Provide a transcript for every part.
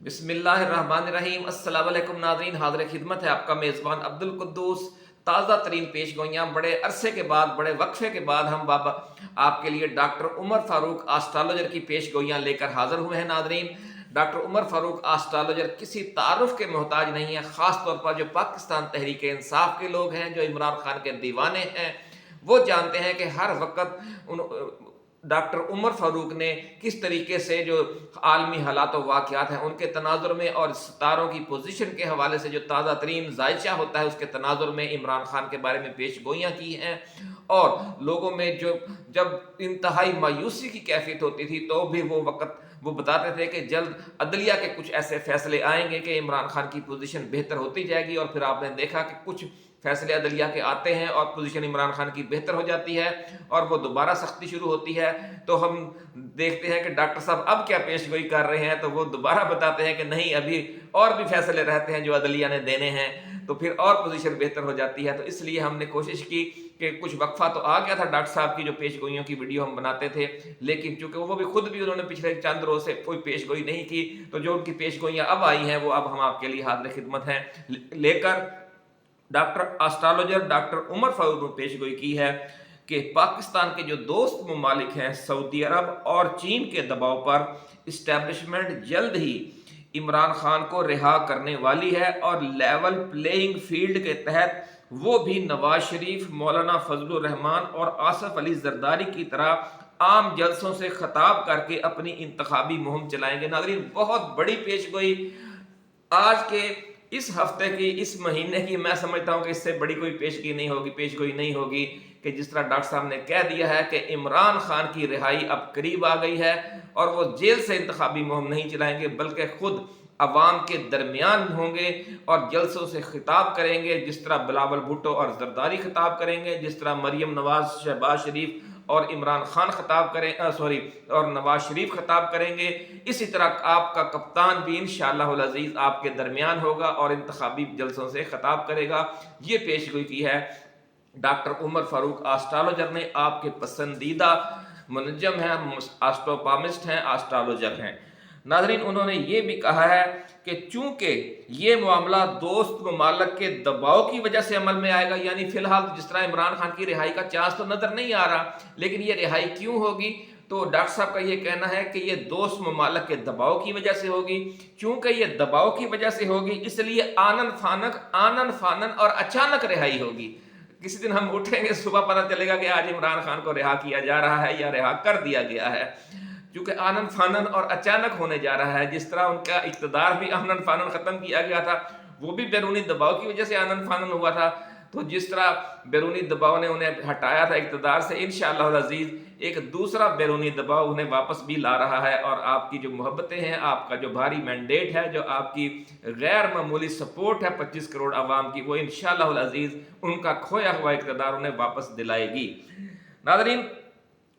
बिस्मिल्लाहिर्रहमानिर्रहीम। अस्सलाम वालेकुम नाज़रीन, हाज़िर खिदमत है आपका मेज़बान अब्दुल कुद्दूस। ताज़ा तरीन पेश गोइयाँ बड़े अरसे के बाद, बड़े वक्फे के बाद हम बाबा आपके लिए डॉक्टर उमर फ़ारूक एस्ट्रोलॉजर की पेश गोइयाँ लेकर हाज़िर हुए हैं नाज़रीन। डॉक्टर उमर फ़ारूक एस्ट्रोलॉजर किसी तारुफ के मोहताज नहीं है, ख़ास तौर पर जो पाकिस्तान तहरीक इंसाफ के लोग हैं, जो इमरान खान के दीवाने हैं, वो जानते हैं कि हर वक्त उन डॉक्टर उमर फ़ारूक ने किस तरीके से जो आलमी हालात व वाक़यात हैं उनके तनाजुर में और सितारों की पोजीशन के हवाले से जो ताज़ा तरीन जायचा होता है उसके तनाजुर में इमरान खान के बारे में पेश गोइयाँ की हैं। और लोगों में जो जब इंतहाई मायूसी की कैफियत होती थी तो भी वो बताते थे कि जल्द अदलिया के कुछ ऐसे फैसले आएंगे कि इमरान खान की पोजीशन बेहतर होती जाएगी। और फिर आपने देखा कि कुछ फैसले अदलिया के आते हैं और पोजीशन इमरान खान की बेहतर हो जाती है और वो दोबारा सख्ती शुरू होती है। तो हम देखते हैं कि डॉक्टर साहब अब क्या पेश गोई कर रहे हैं, तो वो दोबारा बताते हैं कि नहीं, अभी और भी फैसले रहते हैं जो अदलिया ने देने हैं, तो फिर और पोजीशन बेहतर हो जाती है। तो इसलिए हमने कोशिश की कि कुछ वक्फा तो आ गया था डॉक्टर साहब की जो पेश गोइयों की वीडियो हम बनाते थे, लेकिन चूंकि वो भी खुद भी उन्होंने पिछले चंद रोज से कोई पेश गोई नहीं की, तो जो उनकी पेश गोइयाँ अब आई हैं वो अब हम आपके लिए हाजिर खिदमत हैं लेकर। Doctor astrologer doctor Umar Farooq ने पेश गोई की है कि पाकिस्तान के जो दोस्त ममालिक हैं सऊदी अरब और चीन के दबाव पर इस्टेब्लिशमेंट जल्द ही इमरान खान को रिहा करने वाली है और लेवल प्लेइंग फील्ड के तहत वो भी नवाज शरीफ, मौलाना फजलुर रहमान और आसफ अली जरदारी की तरह आम जलसों से खिताब करके अपनी इंतखाबी मुहिम चलाएंगे। नाज़रीन, बहुत बड़ी पेश गोई आज के इस हफ्ते की, इस महीने की, मैं समझता हूं कि इससे बड़ी कोई पेश गोई नहीं होगी कि जिस तरह डॉक्टर साहब ने कह दिया है कि इमरान खान की रिहाई अब करीब आ गई है और वो जेल से इंतखाबी मुहिम नहीं चलाएंगे बल्कि खुद अवाम के दरमियान होंगे और जलसों से खिताब करेंगे, जिस तरह बिलावल भुट्टो और जरदारी खिताब करेंगे, जिस तरह मरियम नवाज, शहबाज शरीफ और इमरान खान खिताब करें और नवाज शरीफ खिताब करेंगे। इसी तरह आपका कप्तान भी इंशाअल्लाह अज़ीज़ आपके दरमियान होगा और इंतखाबी जलसों से खिताब करेगा। ये पेश गोई की है डॉक्टर उमर फारूक एस्ट्रोलॉजर ने। आपके पसंदीदा मुनज्जम हैं, एस्ट्रोपामिस्ट हैं, एस्ट्रोलॉजर हैं। नाज़रीन, उन्होंने ये भी कहा है कि चूंकि ये मामला दोस्त ममालिक के दबाव की वजह से अमल में आएगा, यानी फिलहाल जिस तरह इमरान खान की रिहाई का चांस तो नजर नहीं आ रहा, लेकिन ये रिहाई क्यों होगी, तो डॉक्टर साहब का ये कहना है कि ये दोस्त ममालिक के दबाव की वजह से होगी। चूंकि ये दबाव की वजह से होगी इसलिए आनन फानन और अचानक रिहाई होगी। किसी दिन हम उठेंगे, सुबह पता चलेगा कि आज इमरान खान को रिहा किया जा रहा है या रिहा कर दिया गया है, क्योंकि आनन फानन और अचानक होने जा रहा है। जिस तरह उनका इक़्तिदार भी आनन फानन खत्म किया गया था, वो भी बैरूनी दबाव की वजह से आनन फानन हुआ था, तो जिस तरह बैरूनी दबाव ने उन्हें हटाया था इक़्तिदार से, इंशाअल्लाह अज़ीज़ एक दूसरा बैरूनी दबाव उन्हें वापस भी ला रहा है। और आपकी जो मोहब्बतें हैं, आपका जो भारी मैंडेट है, जो आपकी गैर मामूली सपोर्ट है 25 करोड़ आवाम की, वो इंशाअल्लाह अज़ीज़ उनका खोया हुआ इक़्तिदार उन्हें वापस दिलाएगी। नाज़रीन,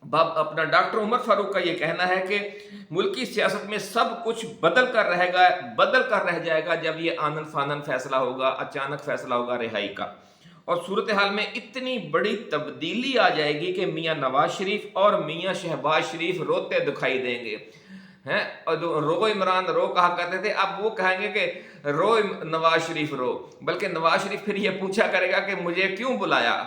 अपना डॉक्टर उमर फारूक का ये कहना है कि मुल्की सियासत में सब कुछ बदल कर रह जाएगा जब ये आनन फानन फैसला होगा, अचानक फैसला होगा रिहाई का, और सूरत हाल में इतनी बड़ी तब्दीली आ जाएगी कि मियाँ नवाज शरीफ और मियाँ शहबाज शरीफ रोते दिखाई देंगे हैं। और जो रो इमरान रो कहा करते थे, अब वो कहेंगे कि रो नवाज शरीफ रो, बल्कि नवाज शरीफ फिर ये पूछा करेगा कि मुझे क्यों बुलाया।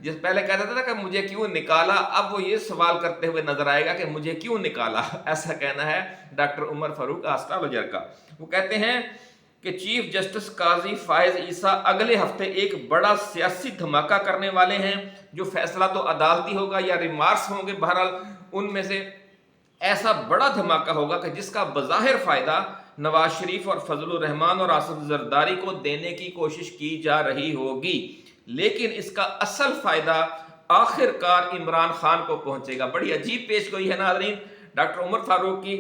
जिस पहले कहता था कि मुझे क्यों निकाला, अब वो ये सवाल करते हुए नजर आएगा कि मुझे क्यों निकाला। ऐसा कहना है डॉक्टर उमर फारूक एस्ट्रोलॉजर का। वो कहते हैं कि चीफ जस्टिस काजी फायज ईसा अगले हफ्ते एक बड़ा सियासी धमाका करने वाले हैं। जो फैसला तो अदालती होगा या रिमार्क्स होंगे, बहरहाल उनमें से ऐसा बड़ा धमाका होगा कि जिसका बज़ाहिर फायदा नवाज शरीफ और फजलुर रहमान और आसिफ जरदारी को देने की कोशिश की जा रही होगी, लेकिन इसका असल फायदा आखिरकार इमरान खान को पहुंचेगा। बड़ी अजीब पेश गोई है नाज़रीन डॉक्टर उमर फारूक की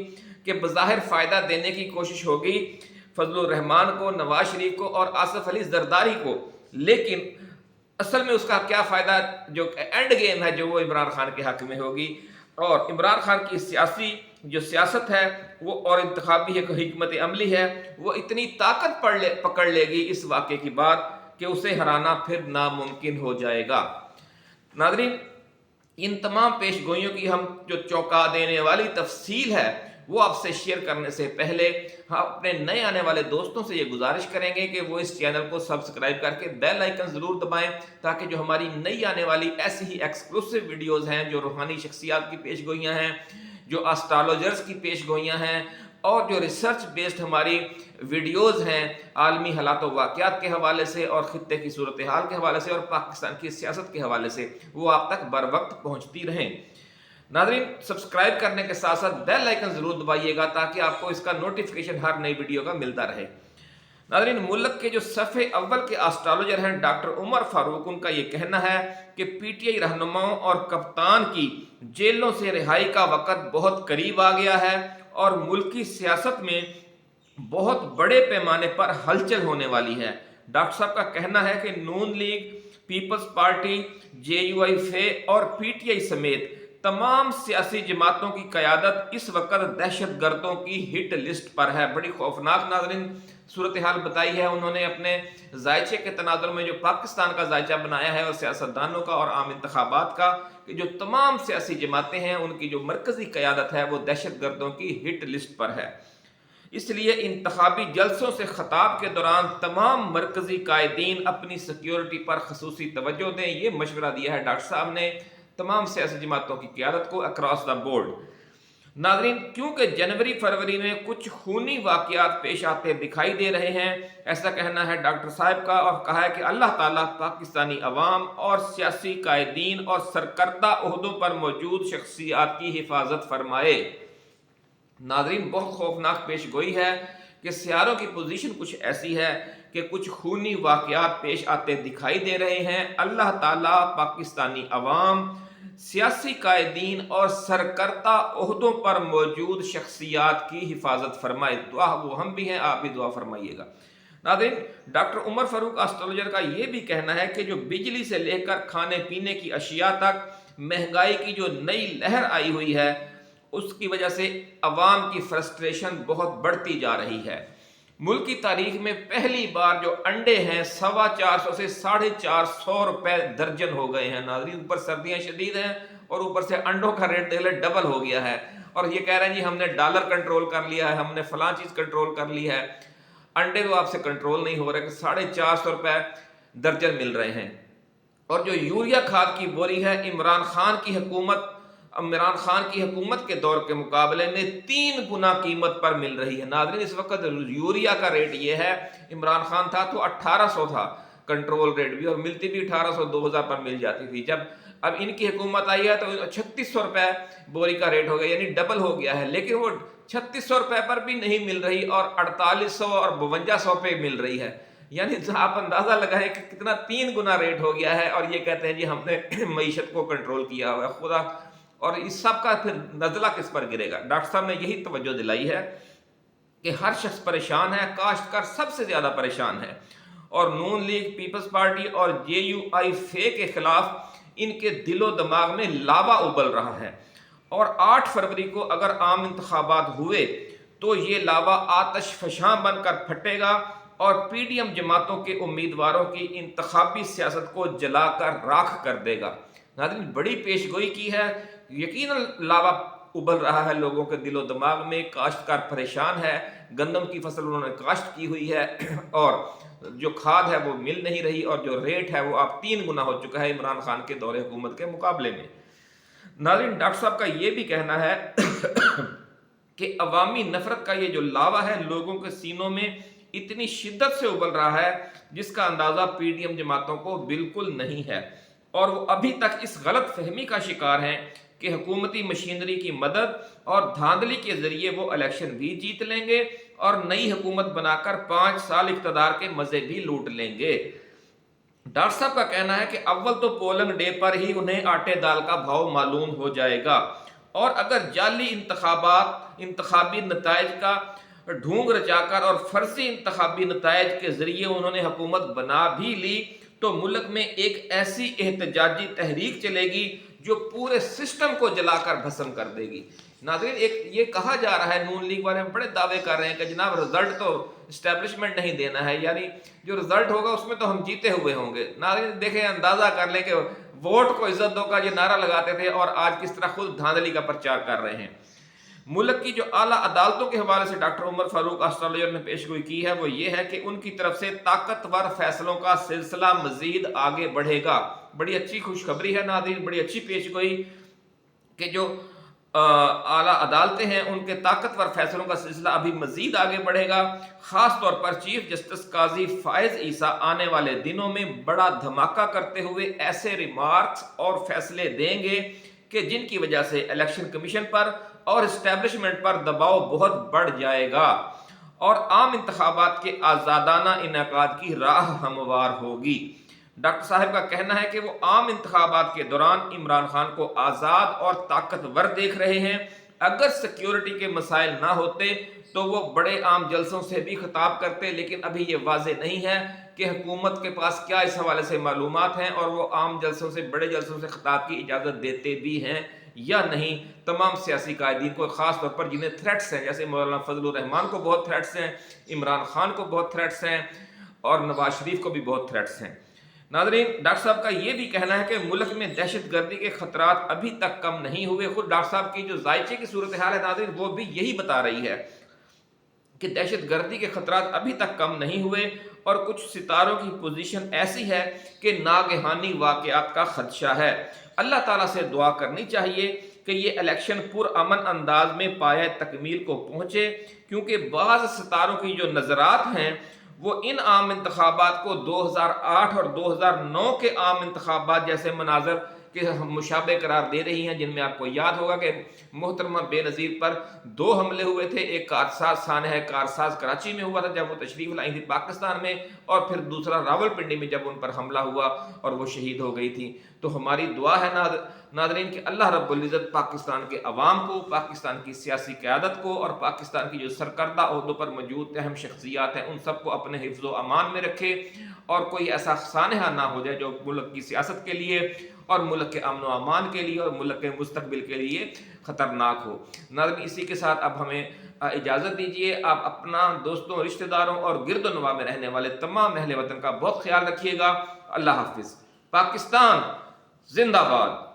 कि बज़ाहिर फायदा देने की कोशिश होगी फजलुर रहमान को, नवाज शरीफ को और आसिफ अली जरदारी को, लेकिन असल में उसका क्या फायदा, जो एंड गेम है, जो वो इमरान खान के हक में होगी। और इमरान खान की सियासत है वो और इंतखाबी हिकमत अमली है, वो इतनी ताकत पकड़ लेगी इस वाक़े की बाद कि उसे हराना फिर नामुमकिन हो जाएगा। नाज़रीन, इन तमाम पेश गोइयों की हम जो चौंका देने वाली तफसील है وہ آپ سے شیئر کرنے سے پہلے ہم اپنے نئے آنے والے دوستوں سے یہ گزارش کریں گے کہ وہ اس چینل کو سبسکرائب کر کے بیل آئیکن ضرور دبائیں، تاکہ جو ہماری نئی آنے والی ایسی ہی ایکسکلوسیو ویڈیوز ہیں، جو روحانی شخصیات کی پیش گوئیاں ہیں، جو اسٹرالوجرز کی پیش گوئیاں ہیں، اور جو ریسرچ بیسڈ ہماری ویڈیوز ہیں عالمی حالات و واقعات کے حوالے سے اور خطے کی صورتحال کے حوالے سے اور پاکستان کی سیاست کے حوالے سے، وہ آپ تک بر وقت پہنچتی رہیں۔ ناظرین، سبسکرائب کرنے کے ساتھ ساتھ بیل آئیکن ضرور دبائیے گا تاکہ آپ کو اس کا نوٹیفیکیشن ہر نئی ویڈیو کا ملتا رہے۔ ناظرین، ملک کے جو صفحے اول کے اسٹرالوجر ہیں ڈاکٹر عمر فاروق، ان کا یہ کہنا ہے کہ پی ٹی آئی رہنماؤں اور کپتان کی جیلوں سے رہائی کا وقت بہت قریب آ گیا ہے اور ملکی سیاست میں بہت بڑے پیمانے پر ہلچل ہونے والی ہے۔ ڈاکٹر صاحب کا کہنا ہے کہ Noon League, Peoples Party, J U I F اور پی ٹی آئی سمیت تمام سیاسی جماعتوں کی قیادت اس وقت دہشت گردوں کی ہٹ لسٹ پر ہے۔ بڑی خوفناک ناظرین صورتحال بتائی ہے انہوں نے اپنے ذائچے کے تناظر میں، جو پاکستان کا ذائچہ بنایا ہے اور سیاستدانوں کا اور عام انتخابات کا، کہ جو تمام سیاسی جماعتیں ہیں ان کی جو مرکزی قیادت ہے وہ دہشت گردوں کی ہٹ لسٹ پر ہے۔ اس لیے انتخابی جلسوں سے خطاب کے دوران تمام مرکزی قائدین اپنی سیکیورٹی پر خصوصی توجہ دیں۔ یہ مشورہ دیا ہے ڈاکٹر صاحب نے تمام سیاسی جماعتوں کی قیادت کو اکراس دا بورڈ۔ ناظرین، کیونکہ جنوری فروری میں کچھ خونی واقعات پیش آتے دکھائی دے رہے ہیں، ایسا کہنا ہے ڈاکٹر صاحب کا، اور کہا ہے کہ اللہ تعالیٰ پاکستانی عوام اور سیاسی قائدین اور سرکردہ عہدوں پر موجود شخصیات کی حفاظت فرمائے۔ ناظرین، بہت خوفناک پیش گوئی ہے کہ سیاروں کی پوزیشن کچھ ایسی ہے کہ کچھ خونی واقعات پیش آتے دکھائی دے رہے ہیں۔ اللہ تعالیٰ پاکستانی عوام، سیاسی قائدین اور سرکردہ عہدوں پر موجود شخصیات کی حفاظت فرمائے۔ دعا وہ ہم بھی ہیں، آپ بھی دعا فرمائیے گا۔ ناظرین، ڈاکٹر عمر فاروق اسٹرالوجر کا یہ بھی کہنا ہے کہ جو بجلی سے لے کر کھانے پینے کی اشیاء تک مہنگائی کی جو نئی لہر آئی ہوئی ہے، اس کی وجہ سے عوام کی فرسٹریشن بہت بڑھتی جا رہی ہے۔ ملک کی تاریخ میں پہلی بار جو انڈے ہیں 450 سے 450 روپے درجن ہو گئے ہیں۔ ناظرین، اوپر سردیاں شدید ہیں اور اوپر سے انڈوں کا ریٹ دیکھ لیں ڈبل ہو گیا ہے، اور یہ کہہ رہے ہیں جی ہم نے ڈالر کنٹرول کر لیا ہے، ہم نے فلاں چیز کنٹرول کر لی ہے۔ انڈے تو آپ سے کنٹرول نہیں ہو رہے کہ 450 روپے درجن مل رہے ہیں۔ اور جو یوریا کھاد کی بوری ہے، عمران خان کی حکومت کے دور کے مقابلے میں 3 گنا قیمت پر مل رہی ہے۔ ناظرین، اس وقت یوریا کا ریٹ یہ ہے، عمران خان تھا تو 1800 تھا کنٹرول ریٹ بھی، اور ملتی بھی 1800 2000 پر مل جاتی تھی۔ جب اب ان کی حکومت آئی ہے تو 3600 روپے بوری کا ریٹ ہو گیا، یعنی ڈبل ہو گیا ہے، لیکن وہ 3600 روپے پر بھی نہیں مل رہی اور 4800 اور 5200 پہ مل رہی ہے۔ یعنی آپ اندازہ لگائیں کہ کتنا 3 گنا ریٹ ہو گیا ہے، اور یہ کہتے ہیں جی ہم نے معیشت کو کنٹرول کیا ہوا ہے۔ خدا، اور اس سب کا پھر نزلہ کس پر گرے گا؟ ڈاکٹر صاحب نے یہی توجہ دلائی ہے کہ ہر شخص پریشان ہے، کاشتکار سب سے زیادہ پریشان ہے، اور نون لیگ، پیپلز پارٹی اور جے یو آئی فے کے خلاف ان کے دل و دماغ میں لاوا ابل رہا ہے، اور 8 فروری کو اگر عام انتخابات ہوئے تو یہ لاوا آتش فشاں بن کر پھٹے گا اور پی ڈی ایم جماعتوں کے امیدواروں کی انتخابی سیاست کو جلا کر راکھ کر دے گا۔ ناظرین، بڑی پیش گوئی کی ہے، یقیناً لاوا ابل رہا ہے لوگوں کے دل و دماغ میں، کاشتکار پریشان ہے، گندم کی فصل انہوں نے کاشت کی ہوئی ہے اور جو کھاد ہے وہ مل نہیں رہی، اور جو ریٹ ہے وہ اب 3 گنا ہو چکا ہے عمران خان کے دور حکومت کے مقابلے میں۔ ناظرین، ڈاکٹر صاحب کا یہ بھی کہنا ہے کہ عوامی نفرت کا یہ جو لاوا ہے لوگوں کے سینوں میں اتنی شدت سے ابل رہا ہے جس کا اندازہ پی ڈی ایم جماعتوں کو بالکل نہیں ہے، اور وہ ابھی تک اس غلط فہمی کا شکار ہیں کہ حکومتی مشینری کی مدد اور دھاندلی کے ذریعے وہ الیکشن بھی جیت لیں گے اور نئی حکومت بنا کر 5 سال اقتدار کے مزے بھی لوٹ لیں گے۔ ڈاکٹر صاحب کا کہنا ہے کہ اول تو پولنگ ڈے پر ہی انہیں آٹے دال کا بھاؤ معلوم ہو جائے گا، اور اگر جعلی انتخابی نتائج کا ڈھونگ رچا کر اور فرضی انتخابی نتائج کے ذریعے انہوں نے حکومت بنا بھی لی تو ملک میں ایک ایسی احتجاجی تحریک چلے گی جو پورے سسٹم کو جلا کر بھسم کر دے گی۔ ناظرین، ایک یہ کہا جا رہا ہے، نون لیگ والے بڑے دعوے کر رہے ہیں کہ جناب رزلٹ تو اسٹیبلشمنٹ نہیں دینا ہے، یعنی جو رزلٹ ہوگا اس میں تو ہم جیتے ہوئے ہوں گے۔ ناظرین دیکھیں، اندازہ کر لیں کہ ووٹ کو عزت دو کا یہ نعرہ لگاتے تھے اور آج کس طرح خود دھاندلی کا پرچار کر رہے ہیں۔ मुल्क की जो आला अदालतों के हवाले से डॉक्टर उमर फारूक एस्ट्रोलॉजर ने पेशगोई की है वो ये है कि उनकी तरफ से ताकतवर फैसलों का सिलसिला मजीद आगे बढ़ेगा। बड़ी अच्छी खुशखबरी है नाज़रीन, बड़ी अच्छी पेशगोई कि जो आला अदालतें हैं उनके ताकतवर फैसलों का सिलसिला अभी मजीद आगे बढ़ेगा। खास तौर पर चीफ जस्टिस काजी फायज ईसा आने वाले दिनों में बड़ा धमाका करते हुए ऐसे रिमार्क्स और फैसले देंगे कि जिनकी वजह से इलेक्शन कमीशन पर और इस्टेब्लिशमेंट पर दबाव बहुत बढ़ जाएगा और आम इंतखाबात के आज़ादाना इनेकाद की राह हमवार होगी। डॉक्टर साहब का कहना है कि वो आम इंतखाबात के दौरान इमरान खान को आज़ाद और ताकतवर देख रहे हैं। अगर सिक्योरिटी के मसाइल ना होते तो वो बड़े आम जलसों से भी खिताब करते, लेकिन अभी ये वाजे नहीं है कि हुकूमत के पास क्या इस हवाले से मालूमात हैं और वो आम जलसों से, बड़े जलसों से खिताब की इजाज़त देते भी हैं या नहीं। तमाम सियासी कायदीन को, ख़ास तौर पर जिन्हें थ्रेट्स हैं, जैसे मौलाना फजलुर रहमान को बहुत थ्रेट्स हैं, इमरान खान को बहुत थ्रेट्स हैं और नवाज शरीफ को भी बहुत थ्रेट्स हैं। नाज़रीन, डॉक्टर साहब का ये भी कहना है कि मुल्क में दहशत गर्दी के खतरात अभी तक कम नहीं हुए। खुद डॉक्टर साहब की जो जायचे की सूरत हाल है नाज़रीन, वो भी यही बता रही है कि दहशत गर्दी के खतरात अभी तक कम नहीं हुए और कुछ सितारों की पोजीशन ऐसी है कि नागहानी वाक़यात का खदशा है। अल्लाह ताला से दुआ करनी चाहिए कि ये इलेक्शन पुरअमन अंदाज में पाया तकमील को पहुँचे, क्योंकि बाज़ सितारों की जो नज़रात हैं वो इन आम इंतखाबात को 2008 और 2009 के आम इंतखाबात जैसे मनाजर के मुशाबे करार दे रही हैं, जिनमें आपको याद होगा कि मोहतरमा बेनज़ीर पर 2 हमले हुए थे। एक कारसाज सानह कारसाज कराची में हुआ था जब वो तशरीफ़ लाई थी पाकिस्तान में, और फिर दूसरा रावलपिंडी में जब उन पर हमला हुआ और वो शहीद हो गई थी। तो हमारी दुआ है नाज़रीन कि अल्लाह रब्बुल इज़्ज़त पाकिस्तान के अवाम को, पाकिस्तान की सियासी क़यादत को और पाकिस्तान की जो सरकर्दा ओहदों पर मौजूद अहम शख्सियात हैं उन सबको अपने हिफ्ज़ व अमान में रखे और कोई ऐसा सानहा ना हो जाए जो मुल्क की सियासत के लिए और मुल्क के अमन व अमान के लिए और मुल्क के मुस्तकबिल के लिए ख़तरनाक हो। नाज़रीन, इसी के साथ अब हमें इजाज़त दीजिए। आप अपना, दोस्तों, रिश्तेदारों और गिरदोनवा में रहने वाले तमाम अहले वतन का बहुत ख्याल रखिएगा। अल्लाह हाफिज़। पाकिस्तान जिंदाबाद।